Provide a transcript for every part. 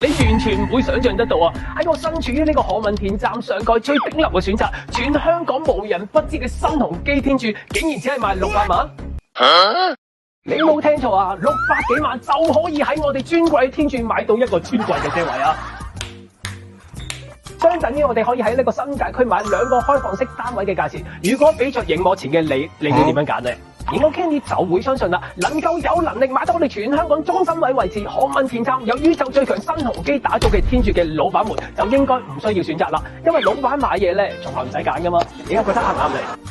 你完全唔會想象得到啊！喺我身處於呢個何文田站上蓋最頂流嘅選擇，全香港無人不知嘅新鴻基天柱，竟然只係賣600萬。你冇聽錯啊！600幾萬就可以喺我哋尊貴天柱買到一個尊貴嘅車位啊！相等於我哋可以喺呢個新界區買2個開放式單位嘅價錢。如果俾着熒幕前嘅你會點樣揀呢？而我 Candy 就會相信啦，能夠有能力買到我哋全香港中心位位置何文田站有宇宙最強新鴻基打造嘅天柱嘅老闆們，就應該唔需要選擇啦，因為老闆買嘢咧從來唔使揀噶嘛。點解覺得啱唔啱你？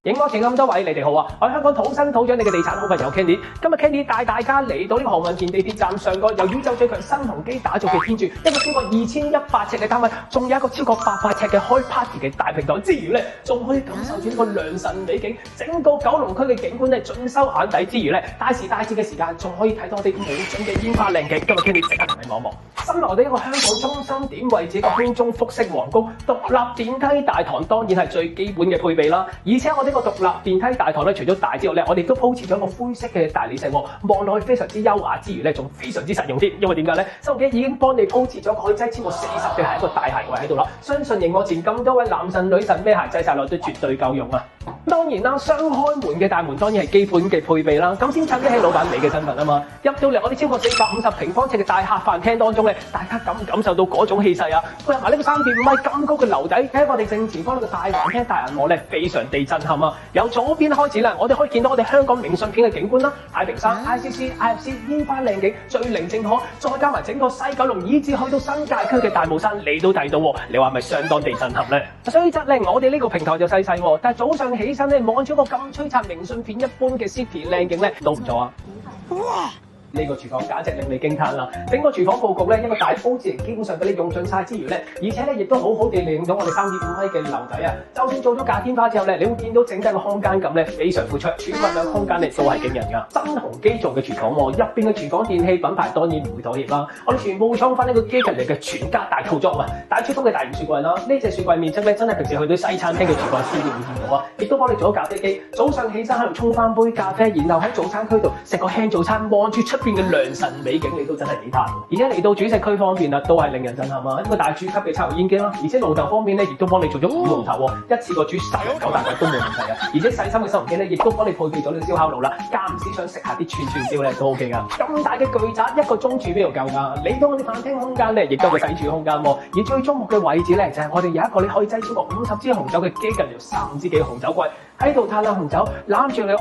熒幕前咁多位，你哋好啊！我係香港土生土長你嘅地產好朋友 Candy。今日 Candy 帶大家嚟到呢個何文田地鐵站上蓋由宇宙最強新鴻基打造嘅天柱，一個超過2100尺嘅單位，仲有一個超過800尺嘅開 party 嘅大平台之餘咧，仲可以感受住呢個良辰美景，整個九龍區嘅景觀咧盡收眼底之餘咧，大時大節嘅時間仲可以睇到我哋無盡嘅煙花靚景。今日 Candy 即刻同你望一望。身為我哋一個香港中心點位置嘅空中複式皇宮，獨立電梯大堂當然係最基本嘅配備啦。而且我呢個獨立電梯大堂咧，除咗大之外咧，我哋都鋪設咗一個灰色嘅大理石，望落去非常之優雅之餘咧，仲非常之實用添。因為點解咧？新鴻基已經幫你鋪設咗可以擠超過40對鞋一個大鞋櫃喺度啦。相信熒幕前咁多位男神女神咩鞋擠晒落都絕對夠用啊！當然啦，雙開門嘅大門當然係基本嘅配備啦，咁先襯得起老闆你嘅身份啊嘛。入到嚟我哋超過450平方尺嘅大客飯廳當中咧，大家感唔感受到嗰種氣勢啊？配合埋呢個3.5米咁高嘅樓底，喺我哋正前方呢個大環廳大銀幕咧，非常地震撼啊！由左邊開始啦，我哋可以見到我哋香港明信片嘅景觀啦，太平山、ICC、IFC 煙花靚景，最靈正可，再加埋整個西九龍以至去到新界區嘅大帽山，你都睇到喎，你話係咪相當地震撼咧？雖則咧，我哋呢個平台就細細喎，但係早上起身咧，望住個咁璀璨明信片一般嘅 City 靚景咧，都唔錯啊！哇！呢個廚房簡直令你驚嘆啦！整個廚房佈局咧，一個大 O 字形，基本上俾你用盡晒之餘咧，而且咧亦都好好地利用到我哋3.5米嘅樓底啊！就算做咗假天花之後咧，你會見到整體個空間感咧非常闊綽，儲物量空間咧都係驚人㗎。新鴻基做嘅廚房喎，入邊嘅廚房電器品牌當然唔會妥協啦。我哋全部裝翻呢個基近嚟嘅全家大套裝啊！大出風嘅大型雪櫃啦，呢隻雪櫃面積咧真係平時去到西餐廳嘅廚房先至會見到啊！亦都幫你做咗咖啡機，早上起身喺度沖翻杯咖啡，然後喺早餐區度食個輕早餐，望住出邊嘅良辰美景，你都真係幾嘆。而且嚟到煮食區方面啦，都係令人震撼啊！一個大豬級嘅抽油煙機啦，而且爐頭方面咧，亦都幫你做咗5爐頭喎，一次過煮10人9大份都冇問題啊！而且細心嘅新鴻基咧，亦都幫你配備咗呢個燒烤爐啦，間唔時想食下啲串燒咧都 OK 噶。咁大嘅巨宅1個鐘住邊度夠㗎？嚟到我哋飯廳空間咧，亦都係個洗廚空間喎。而最矚目嘅位置咧，就係我哋有一個你可以擠超過50支紅酒嘅基近條30支幾嘅紅酒櫃喺度嘆下紅酒，攬住你愛